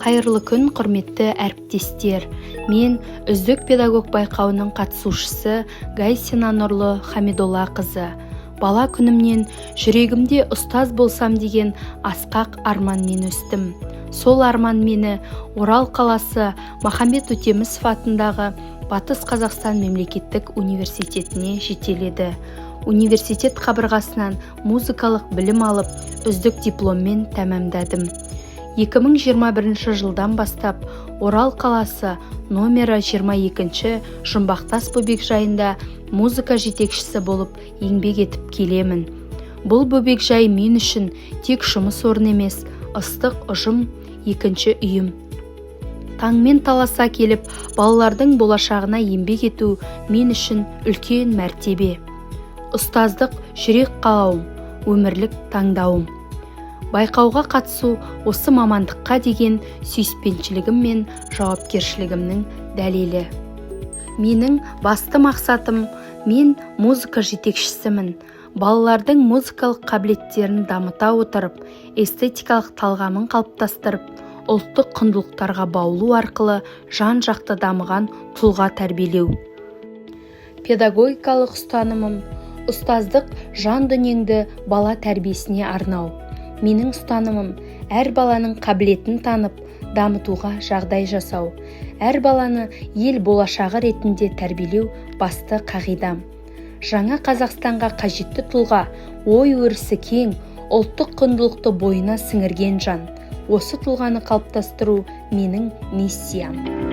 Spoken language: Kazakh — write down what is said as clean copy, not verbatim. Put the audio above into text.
Қайырлы күн, құрметті әріптестер. Мен үздік педагог байқауының қатысушысы Гайсина Нұрлы Хамидоллақызы. Бала күнімнен жүрегімде ұстаз болсам деген асқақ арманмен өстім. Сол арман мені Орал қаласы Махамбет Өтемісов атындағы Батыс Қазақстан мемлекеттік университетіне жетеледі. Университет қабырғасынан музыкалық білім алып, үздік дипломмен тәмамдадым. 2021 жылдан бастап Орал қаласы номері 22-ші Жұмбақтас бөбекжайында музыка жетекшісі болып еңбек етіп келемін. Бұл бөбекжай мен үшін тек жұмыс орны емес, ыстық ұжым, екінші үйім. Таңмен таласа келіп, балалардың болашағына еңбек ету мен үшін үлкен мәртебе. Ұстаздық жүрек қалауым, өмірлік таңдауым. Байқауға қатысу осы мамандыққа деген сүйіспеншілігім мен жауапкершілігімнің дәлелі. Менің басты мақсатым, мен музыка жетекшісімін. Балалардың музыкалық қабілеттерін дамыта отырып, эстетикалық талғамын қалыптастырып, ұлттық құндылықтарға баулу арқылы жан-жақты дамыған тұлға тәрбиелеу. Педагогикалық ұстанымым, ұстаздық жан дүниеңді бала тәрбиесіне арнау. Менің ұстанымым, әр баланың қабілетін танып, дамытуға жағдай жасау. Әр баланы ел болашағы ретінде тәрбиелеу басты қағидам. Жаңа Қазақстанға қажетті тұлға, ой өрісі кең, ұлттық құндылықты бойына сіңірген жан. Осы тұлғаны қалыптастыру менің миссиям.